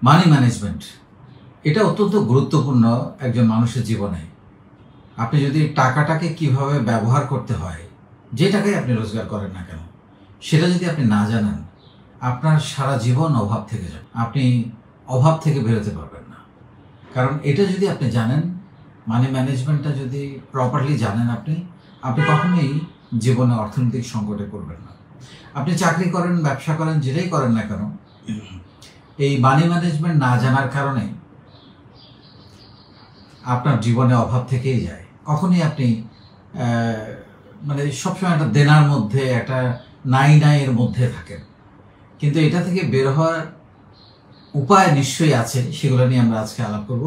Money management এটা অত্যন্ত গুরুত্বপূর্ণ একজন মানুষের জীবনে। আপনি যদি টাকাটাকে কিভাবে ব্যবহার করতে হয়, যে টাকায় আপনি রোজগার করেন না কেন, সেটা যদি আপনি না জানেন, আপনার সারা জীবন অভাব থেকে যাবে। আপনি অভাব থেকে বেরোতে পারবেন না। কারণ এটা যদি আপনি জানেন, মানি ম্যানেজমেন্টটা যদি প্রপারলি জানেন, আপনি কখনোই জীবনে অর্থনৈতিক সংকটে পড়বেন না। আপনি চাকরি করেন, ব্যবসা করেন, যেটাই করেন না কেন, এই মানি ম্যানেজমেন্ট না জানার কারণে আপনার জীবনে অভাব থেকেই যায়। কখনই আপনি মানে সবসময় একটা দেনার মধ্যে, একটা নাই এর মধ্যে থাকেন। কিন্তু এটা থেকে বের হওয়ার উপায় নিশ্চয়ই আছে, সেগুলো নিয়ে আমরা আজকে আলাপ করব।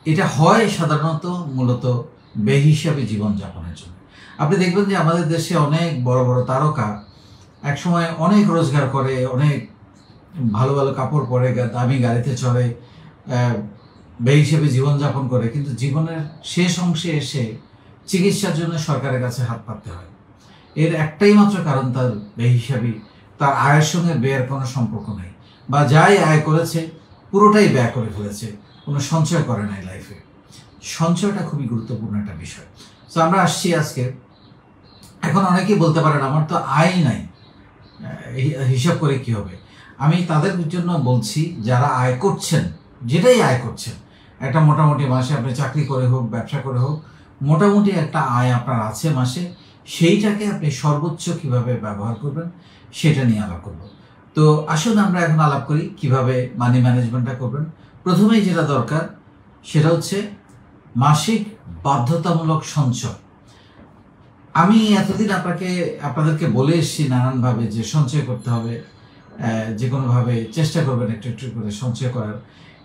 এটা হয় সাধারণত মূলত বেহিসাবি জীবনযাপনের জন্য। আপনি দেখবেন যে আমাদের দেশে অনেক বড় বড় তারকা একসময় অনেক রোজগার করে, অনেক ভালো ভালো কাপড় পরে, দামি গাড়িতে চড়ে, বেহিসাবি জীবনযাপন করে, কিন্তু জীবনের শেষ অংশে এসে চিকিৎসার জন্য সরকারের কাছে হাত পাততে হয়। এর একটাই মাত্র কারণ, তার বেহিসাবি, তার আয়ের সঙ্গে ব্যয়ের কোনো সম্পর্ক নেই, বা যাই আয় করেছে পুরোটাই ব্যয় করে ফেলেছে, কোনো সঞ্চয় করে নাই লাইফে। সঞ্চয়টা খুবই গুরুত্বপূর্ণ একটা বিষয়। তো আমরা আসছি আজকে। এখন অনেকেই বলতে পারেন আমার তো আয় নাই, হিসাব করে কি হবে। আমি তাদের জন্য বলছি যারা আয় করছেন, যেটাই আয় করছেন, একটা মোটামুটি মাসে আপনি চাকরি করে হোক, ব্যবসা করে হোক, মোটামুটি একটা আয় আপনার আছে মাসে, সেইটাকে আপনি সর্বোচ্চ কিভাবে ব্যবহার করবেন সেটা নিয়ে আলাপ করব। তো আসুন আমরা এখন আলাপ করি কিভাবে মানি ম্যানেজমেন্টটা করবেন। প্রথমেই যেটা দরকার সেটা হচ্ছে মাসিক বাধ্যতামূলক সঞ্চয়। আমি এতদিন আপনাদেরকে বলে এসেছি নানানভাবে যে সঞ্চয় করতে হবে, যে কোনোভাবে চেষ্টা করবেন একটু একটু করে সঞ্চয় করার।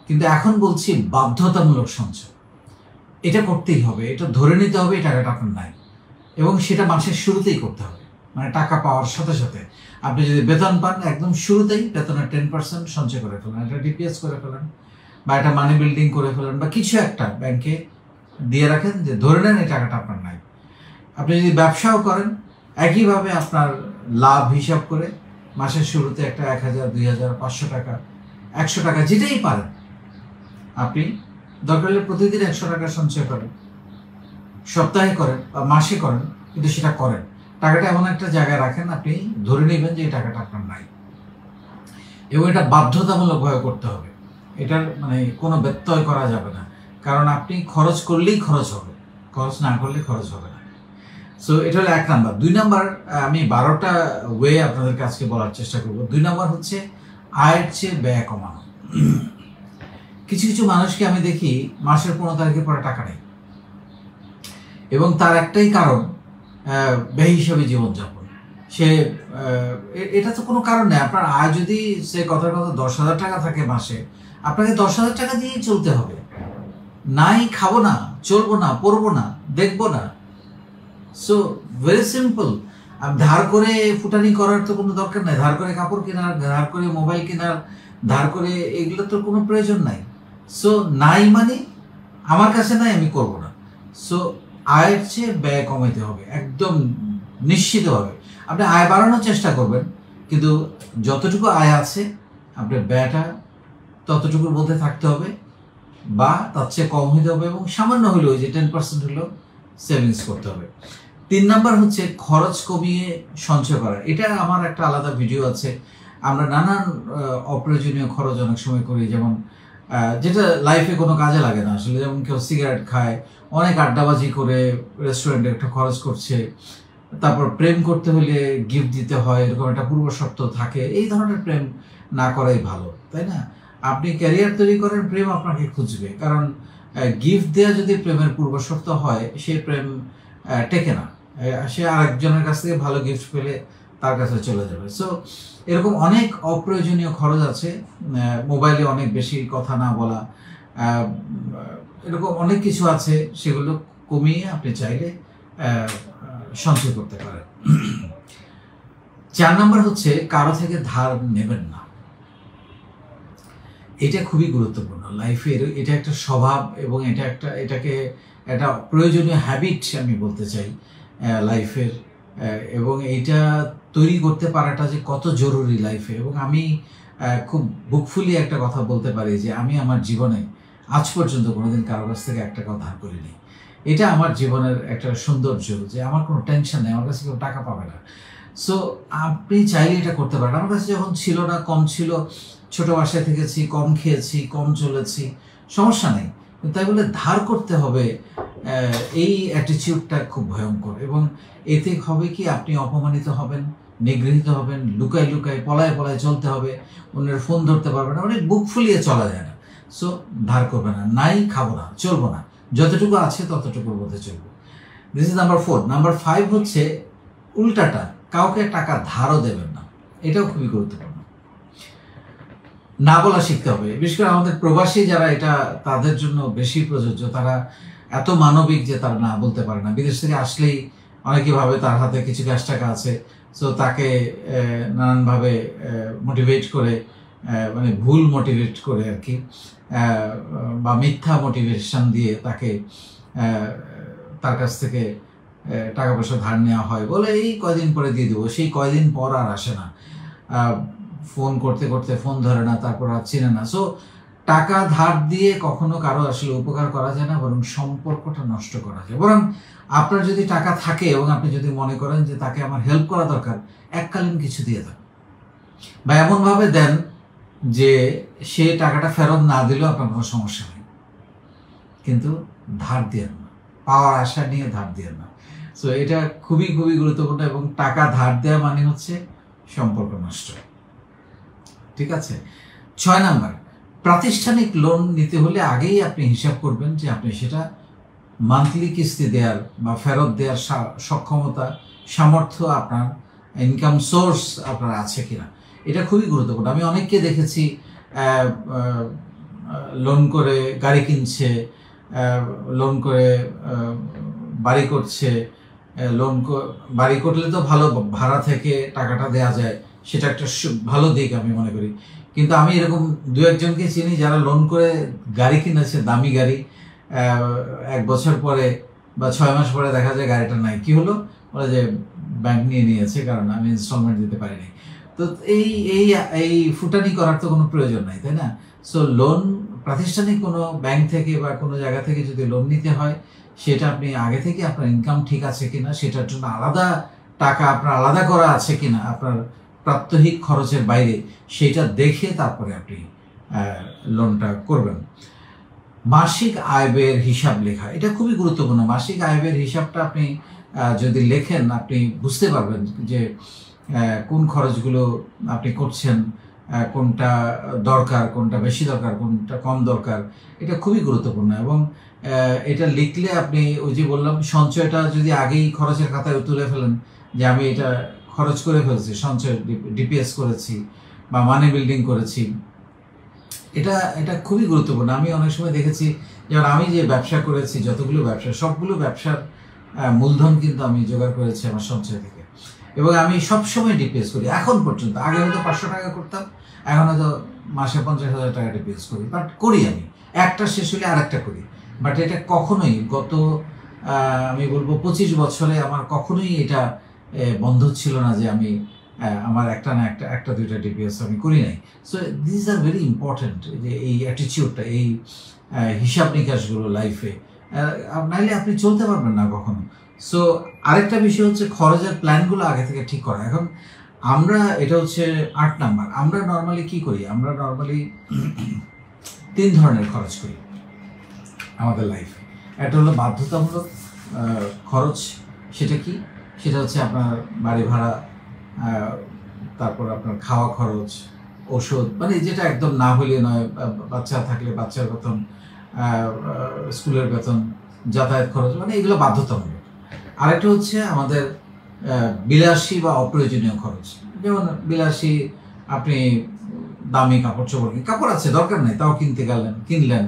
কিন্তু এখন বলছি বাধ্যতামূলক সঞ্চয়। এটা করতেই হবে, এটা ধরে নিতে হবে এই টাকাটা আপনার নাই, এবং সেটা মাসের শুরুতেই করতে হবে। মানে টাকা পাওয়ার সাথে সাথে আপনি যদি বেতন পান, একদম শুরুতেই বেতনের 10% সঞ্চয় করে ফেলেন, একটা ডিপিএস করে ফেলেন, বা একটা মানি বিল্ডিং করে ফেলেন, বা কিছু একটা ব্যাংকে দিয়ে রাখেন, যে ধরে নেন এই টাকাটা আপনার নাই। আপনি যদি ব্যবসাও করেন, একইভাবে আপনার লাভ হিসাব করে মাসের শুরুতে একটা 1000, 2000, 500 টাকা, 100 টাকা, যেটাই পারেন আপনি দরকার হলে প্রতিদিন 100 টাকা সঞ্চয় করেন, সপ্তাহে করেন বা মাসে করেন, কিন্তু সেটা করেন। টাকাটা এমন একটা জায়গায় রাখেন, আপনি ধরে নেবেন যে এই টাকাটা আপনার নাই, এবং এটা বাধ্যতামূলকভাবে করতে হবে। এটার মানে কোনো ব্যত্যয় করা যাবে না, কারণ আপনি খরচ করলেই খরচ হবে, খরচ না করলে খরচ হবে না। সো এটা হলো 1 নাম্বার। 2 নাম্বার, আমি 12টা ওয়ে আপনাদের কাছে বলার চেষ্টা করব। 2 নাম্বার হচ্ছে আয়ের চেয়ে ব্যয় কমানো। কিছু কিছু মানুষকে আমি দেখি মাসের 15 তারিখের পরে টাকা নেই, এবং তার একটাই কারণ বেহিসাবি জীবনযাপন। সে এটা তো কোনো কারণ নেই। আপনার আয় যদি সে কথার কথা 10,000 টাকা থাকে মাসে, আপনাকে 10,000 টাকা দিয়েই চলতে হবে। নাই খাবো না, চলবো না, পড়বো না, দেখবো না। So very simple. ধার করে ফুটানি করার তো কোনো দরকার নাই। ধার করে কাপড় কেনার, ধার করে মোবাইল কেনার, ধার করে এগুলো তো কোনো প্রয়োজন নাই। সো নাই মানে আমার কাছে নাই, আমি করবো না। সো আয়ের চেয়ে ব্যয় কমাইতে হবে একদম নিশ্চিতভাবে। আপনি আয় বাড়ানোর চেষ্টা করবেন, কিন্তু যতটুকু আয় আছে আপনার ব্যয়টা ততটুকুর মধ্যে থাকতে হবে, বা তার চেয়ে কম হইতে হবে, এবং সামান্য হলেও যে 10% হলেও সেভিংস করতে হবে। 3 নাম্বার হচ্ছে খরচ কমিয়ে সঞ্চয় করা। এটা আমার একটা আলাদা ভিডিও আছে। আমরা নানান অপ্রয়োজনীয় খরচ অনেক সময় করি, যেমন যেটা লাইফে কোনো কাজে লাগে না আসলে। যেমন কেউ সিগারেট খায়, অনেক আড্ডাবাজি করে রেস্টুরেন্টে একটা খরচ করছে, তারপর প্রেম করতে হলে গিফট দিতে হয়, এরকম একটা পূর্ব শর্ত থাকে। এই ধরনের প্রেম না করাই ভালো, তাই না? আপনি ক্যারিয়ার তৈরি করেন, প্রেম আপনাকে খুঁজবে, কারণ গিফট দেওয়া যদি প্রেমের পূর্ব শর্ত হয়, সেই প্রেম টেকে না। সে আরেকজনের কাছ থেকে ভালো গিফট পেলে তার কাছে চলে যাবে। সো এরকম অনেক অপ্রয়োজনীয় খরচ আছে। মোবাইলে অনেক বেশি কথা না বলা, এরকম অনেক কিছু আছে, সেগুলো কমিয়ে আপনি চাইলে সঞ্চয় করতে পারেন। 4 নম্বর হচ্ছে কারো থেকে ধার নেবেন না। এটা খুবই গুরুত্বপূর্ণ লাইফের। এটা একটা স্বভাব, এবং এটাকে একটা প্রয়োজনীয় হ্যাবিট আমি বলতে চাই লাইফের। এবং এইটা তৈরি করতে পারাটা যে কত জরুরি লাইফে। এবং আমি খুব বুকফুলি একটা কথা বলতে পারি যে আমি আমার জীবনে আজ পর্যন্ত কোনোদিন কারো কাছ থেকে 1 টাকাও ধার করিনি। এটা আমার জীবনের একটা সৌন্দর্য যে আমার কোনো টেনশন নেই, আমার কাছে কেউ টাকা পাবে না। সো আপনি চাইলে এটা করতে পারেন। আমার কাছে যখন ছিল না, কম ছিল, ছোট বাসায় থেকেছি, কম খেয়েছি, কম চলেছি, সমস্যা নেই। তাই বলে ধার করতে হবে, এই অ্যাটিটিউডটা খুব ভয়ঙ্কর। এবং এতে হবে কি, আপনি অপমানিত হবেন, নিগৃহীত হবেন, লুকায় লুকায় পলায় পলায় চলতে হবে, অন্যের ফোন ধরতে পারবে না, মানে বুক ফুলিয়ে চলা যায় না। সো ধার করবে না, নাই খাবো না, চলবো না, যতটুকু আছে ততটুকুর মধ্যে চলবো। This is number 4। নাম্বার 5 হচ্ছে উল্টাটা, কাউকে টাকা ধারও দেবেন না। এটাও খুবই গুরুত্বপূর্ণ। না বলা শিখতে হবে। বিশেষ করে আমাদের প্রবাসী যারা, এটা তাদের জন্য বেশি প্রযোজ্য। তারা এত মানবিক যে তারা না বলতে পারে না। বিদেশ থেকে আসলেই অনেকে ভাবে তার হাতে কিছু ক্যাশ টাকা আছে, সো তাকে নানানভাবে মোটিভেট করে, মানে ভুল মোটিভেট করে আর কি, বা মিথ্যা মোটিভেশন দিয়ে তাকে তার কাছ থেকে টাকা পয়সা ধার নেওয়া হয়, বলে এই কয়দিন পরে দিয়ে দেবো। সেই কয়দিন পর আর আসে না, ফোন করতে করতে ফোন ধরে না, তারপর আর চিনে না। সো টাকা ধার দিয়ে কখনো কারো আসলে উপকার করা যায় না, বরং সম্পর্কটা নষ্ট করা যায়। বরং আপনার যদি টাকা থাকে এবং আপনি যদি মনে করেন যে তাকে আমার হেল্প করা দরকার, এককালীন কিছু দিয়ে দেন, বা এমনভাবে দেন যে সে টাকাটা ফেরত না দিলেও আপনার কোনো সমস্যা নেই, কিন্তু ধার দিয়ে না, পাওয়ার আশা নিয়ে ধার দিয়ে না। সো এটা খুবই খুবই গুরুত্বপূর্ণ। এবং টাকা ধার দেওয়া মানে হচ্ছে সম্পর্ক নষ্ট। ঠিক আছে। 6 নাম্বার, প্রাতিষ্ঠানিক লোন নিতে হলে আগেই আপনি হিসাব করবেন যে আপনি সেটা মান্থলি কিস্তি দেওয়ার বা ফেরত দেওয়ার সক্ষমতা, সামর্থ্য, আপনার ইনকাম সোর্স আপনার আছে কিনা, এটা খুবই গুরুত্বপূর্ণ। আমি অনেককে দেখেছি লোন করে গাড়ি কিনছে, লোন করে বাড়ি করছে। বাড়ি করলে তো ভালো, ভাড়া থেকে টাকাটা দেওয়া যায়, সেটা একটা ভালো দিক আমি মনে করি। কিন্তু আমি এরকম 2-1 জনকে চিনি যারা লোন করে গাড়ি কিনেছে, দামি গাড়ি, 1 বছর পরে বা 6 মাস পরে দেখা যায় গাড়িটা নাই। কি হলো? বলে যে ব্যাংক নিয়ে নিয়েছে, কারণ আমি ইনস্টলমেন্ট দিতে পারিনি। তো এই এই এই ফুটানি করার তো কোনো প্রয়োজন নাই, তাই না? সো লোন প্রাতিষ্ঠানিক কোনো ব্যাংক থেকে বা কোনো জায়গা থেকে যদি লোন নিতে হয়, সেটা আপনি আগে থেকে আপনার ইনকাম ঠিক আছে কিনা, সেটার জন্য আলাদা টাকা আপনার আলাদা করা আছে কিনা আপনার প্রাত্যহিক খরচের বাইরে, সেটা দেখে তারপরে আপনি লোনটা করবেন। মাসিক আয় ব্যয়ের হিসাব লেখা, এটা খুবই গুরুত্বপূর্ণ। মাসিক আয় ব্যয়ের হিসাবটা আপনি যদি লেখেন, আপনি বুঝতে পারবেন যে কোন খরচগুলো আপনি করছেন, কোনটা দরকার, কোনটা বেশি দরকার, কোনটা কম দরকার। এটা খুবই গুরুত্বপূর্ণ। এবং এটা লিখলে আপনি, ওই যে বললাম, সঞ্চয়টা যদি আগেই খরচের খাতায় তুলে ফেলেন যে আমি এটা খরচ করে ফেলছি, সঞ্চয় ডিপিএস করেছি বা মানি বিল্ডিং করেছি, এটা খুবই গুরুত্বপূর্ণ। আমি অনেক সময় দেখেছি, যেমন আমি যে ব্যবসা করেছি, যতগুলো ব্যবসা, সবগুলো ব্যবসার মূলধন কিন্তু আমি জোগাড় করেছি আমার সঞ্চয় থেকে। এবং আমি সবসময় ডিপিএস করি এখন পর্যন্ত। আগে হয়তো 500 টাকা করতাম, এখন হয়তো মাসে 50,000 টাকা ডিপিএস করি, বাট করি। আমি একটা শেষ হলে আর একটা করি। বাট এটা কখনোই গত আমি বলবো 25 বছরে আমার কখনোই এটা বন্ধ ছিল না যে আমি আমার একটা না একটা 2টা ডিপিএস আমি করি নাই। So this are very important, যে এই অ্যাটিটিউডটা, এই হিসাব নিকাশগুলো লাইফে, নাইলে আপনি চলতে পারবেন না কখনো। সো আরেকটা বিষয় হচ্ছে খরচের প্ল্যানগুলো আগে থেকে ঠিক করা। এখন আমরা, এটা হচ্ছে 8 নাম্বার, আমরা নর্মালি কি করি? আমরা নর্মালি 3 ধরনের খরচ করি আমাদের লাইফে। একটা হলো বাধ্যতামূলক খরচ। সেটা কি? সেটা হচ্ছে আপনার বাড়ি ভাড়া, তারপর আপনার খাওয়া খরচ, ওষুধ, মানে যেটা একদম না হলে নয়, বাচ্চা থাকলে বাচ্চার বেতন, স্কুলের বেতন, যাতায়াত খরচ, মানে এগুলো বাধ্যতামূলক। আরেকটা হচ্ছে আমাদের বিলাসী বা অপ্রয়োজনীয় খরচ। যেমন বিলাসী, আপনি দামি কাপড় আছে, দরকার নেই, তাও কিনলেন,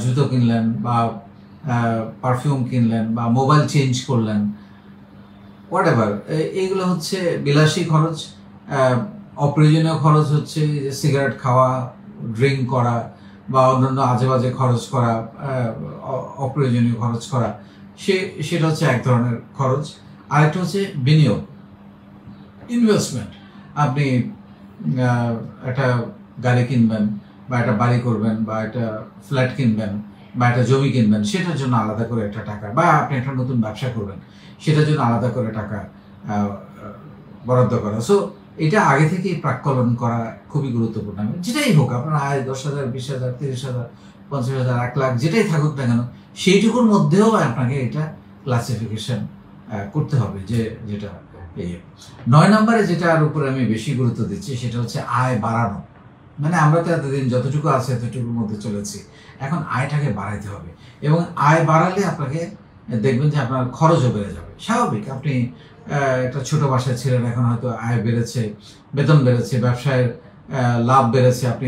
জুতো কিনলেন, বা পারফিউম কিনলেন, বা মোবাইল চেঞ্জ করলেন, হোয়াট এভার। এইগুলো হচ্ছে বিলাসী খরচ। অপ্রয়োজনীয় খরচ হচ্ছে সিগারেট খাওয়া, ড্রিঙ্ক করা, বা অন্যান্য আজে বাজে খরচ করা, অপ্রয়োজনীয় খরচ করা, সেটা হচ্ছে এক ধরনের খরচ। আরেকটা হচ্ছে বিনিয়োগ, ইনভেস্টমেন্ট। আপনি একটা গাড়ি কিনবেন বা একটা বাড়ি করবেন বা একটা ফ্ল্যাট কিনবেন বা একটা জমি কিনবেন, সেটার জন্য আলাদা করে একটা টাকা, বা আপনি একটা নতুন ব্যবসা করবেন সেটার জন্য আলাদা করে টাকা বরাদ্দ করা। সো এটা আগে থেকেই প্রাক্কলন করা খুবই গুরুত্বপূর্ণ। যেটাই হোক, আপনার আয় 10,000, 20,000, 30,000, 50,000, 1 লাখ যেটাই থাকুক না কেন, সেইটুকুর মধ্যেও আপনাকে এটা ক্লাসিফিকেশন করতে হবে। যেটা 9 নম্বরে যেটার উপরে আমি বেশি গুরুত্ব দিচ্ছি সেটা হচ্ছে আয় বাড়ানো। মানে আমরা তো এতদিন যতটুকু আছে এতটুকুর মধ্যে চলেছি, এখন আয়টাকে বাড়াইতে হবে। এবং আয় বাড়ালে আপনাকে দেখবেন যে আপনার খরচও বেড়ে যাবে। স্বাভাবিক, আপনি একটা ছোট বাসায় ছিলেন, এখন হয়তো আয় বেড়েছে, বেতন বেড়েছে, ব্যবসায় লাভ বেড়েছে, আপনি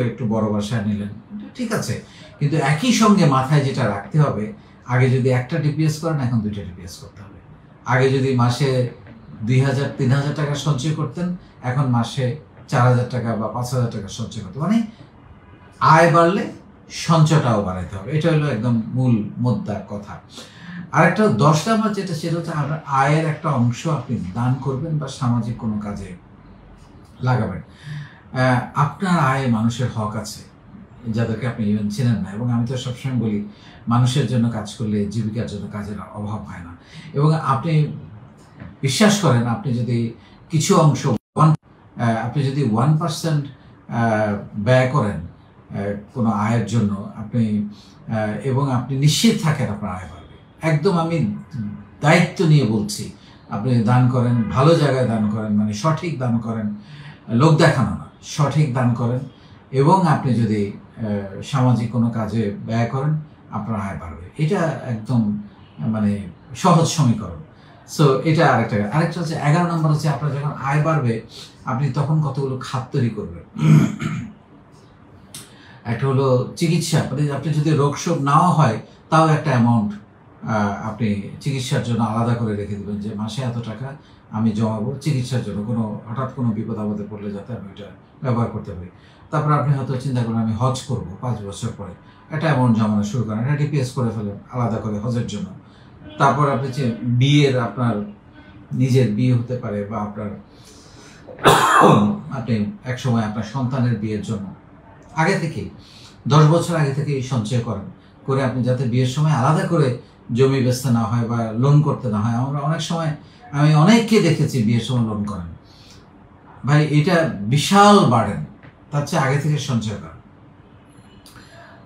একটু বড় বাসায় নিলেন, ঠিক আছে। কিন্তু একই সঙ্গে মাথায় যেটা রাখতে হবে, আগে যদি একটা ডিপিএস করেন, এখন 2টা ডিপিএস করতে হবে। আগে যদি মাসে 2,000, 3,000 টাকা সঞ্চয় করতেন, এখন মাসে 4,000 টাকা বা 5,000 টাকা সঞ্চয় করতে। মানে আয় বাড়লে সঞ্চয়টাও বাড়াইতে হবে। এটা হলো একদম মূল মুদ্রা কথা। আরেকটা 10 নম্বর যেটা, সেটা হচ্ছে আপনার আয়ের একটা অংশ আপনি দান করবেন বা সামাজিক কোনো কাজে লাগাবেন। আপনার আয়ে মানুষের হক আছে যাদেরকে আপনি ইভেন চেনেন না। এবং আমি তো সবসময় বলি, মানুষের জন্য কাজ করলে জীবিকার জন্য কাজের অভাব হয় না। এবং আপনি বিশ্বাস করেন, আপনি যদি কিছু অংশ আপনি যদি 1% ব্যয় করেন কোনো আয়ের জন্য, আপনি এবং আপনি নিশ্চিত থাকেন আপনার আয় বাড়বে। একদম আমি দায়িত্ব নিয়ে বলছি, আপনি দান করেন, ভালো জায়গায় দান করেন, মানে সঠিক দান করেন, লোক দেখানো না, সঠিক দান করেন, এবং আপনি যদি সামাজিক কোনো কাজে ব্যয় করেন, আপনার আয় বাড়বে। এটা একদম মানে সহজ সমীকরণ। সো এটা আরেকটা হচ্ছে 11 নম্বর হচ্ছে, আপনার যখন আয় বাড়বে আপনি তখন কতগুলো খাত তৈরি করবেন। একটা হলো চিকিৎসা, মানে আপনি যদি রোগ শোক নাও হয় তাও একটা অ্যামাউন্ট আপনি চিকিৎসার জন্য আলাদা করে রেখে দেবেন, যে মাসে এত টাকা আমি জমাবো চিকিৎসার জন্য, কোনো হঠাৎ কোনো বিপদ আপদে পড়লে যাতে আমি ওইটা ব্যবহার করতে পারি। তারপর আপনি হয়তো চিন্তা করেন আমি হজ করব 5 বছর পরে, একটা অ্যামাউন্ট জমানো শুরু করেন, একটা ডিপিএস করে ফেলেন আলাদা করে হজের জন্য। তারপর আপনি বিয়ের, আপনার নিজের বিয়ে হতে পারে, বা আপনি একসময় আপনার সন্তানের বিয়ের জন্য আগে থেকে 10 বছর আগে থেকে সঞ্চয় করেন, করে আপনি যাতে বিয়ের সময় আলাদা করে জমি বেচতে না হয় বা লোন করতে না হয়। আমরা অনেক সময়, আমি অনেককে দেখেছি বিয়ের সময় লোন করেন। ভাই, এটা বিশাল বার্ডেন, তার চেয়ে আগে থেকে সঞ্চয় করেন।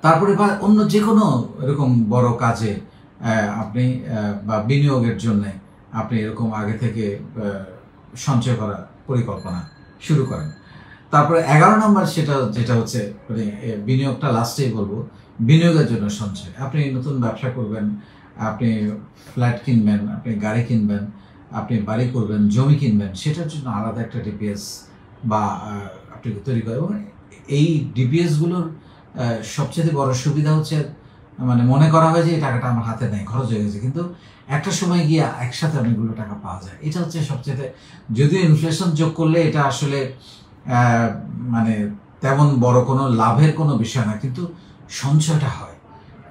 তারপরে বা অন্য যে কোনো এরকম বড় কাজে আপনি বা বিনিয়োগের জন্য আপনি এরকম আগে থেকে সঞ্চয় করা পরিকল্পনা শুরু করেন। তারপরে 11 নম্বর যেটা হচ্ছে, মানে বিনিয়োগটা লাস্টেই বলবো, বিনিয়োগের জন্য সঞ্চয়। আপনি নতুন ব্যবসা করবেন, আপনি ফ্ল্যাট কিনবেন, আপনি গাড়ি কিনবেন, আপনি বাড়ি করবেন, জমি কিনবেন, সেটার জন্য আলাদা একটা ডিপিএস বা আপনি তৈরি করেন। এবং এই ডিপিএসগুলোর সবচেয়ে বড় সুবিধা হচ্ছে, মানে মনে করা হয় যে এই টাকাটা আমার হাতে নেই, খরচ হয়ে গেছে, কিন্তু একটা সময় গিয়ে একসাথে অনেকগুলো টাকা পাওয়া যায়। এটা হচ্ছে সবচেয়ে, যদিও ইনফ্লেশন যোগ করলে এটা আসলে মানে তেমন বড় কোনো লাভের কোনো বিষয় না, কিন্তু সঞ্চয়টা হয়,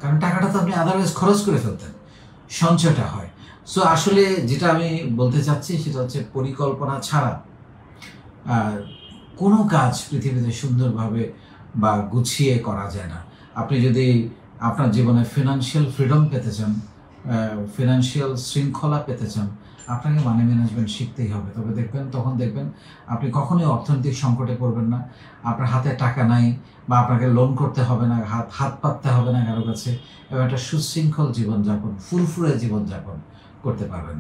কারণ টাকাটা তো আপনি আদারওয়াইজ খরচ করে ফেলতেন, সঞ্চয়টা হয়। সো আসলে যেটা আমি বলতে চাচ্ছি সেটা হচ্ছে, পরিকল্পনা ছাড়া কোনো কাজ পৃথিবীতে সুন্দরভাবে বা গুছিয়ে করা যায় না। আপনি যদি আপনার জীবনে ফিনান্সিয়াল ফ্রিডম পেতে চান, ফিনান্সিয়াল শৃঙ্খলা পেতে চান, আপনাকে মানি ম্যানেজমেন্ট শিখতেই হবে। তখন দেখবেন আপনি কখনোই অর্থনৈতিক সংকটে পড়বেন না। আপনার হাতে টাকা নাই বা আপনাকে লোন করতে হবে না, হাত পাততে হবে না কারো কাছে, এবং একটা সুশৃঙ্খল জীবনযাপন, ফুরফুরে জীবনযাপন করতে পারবেন।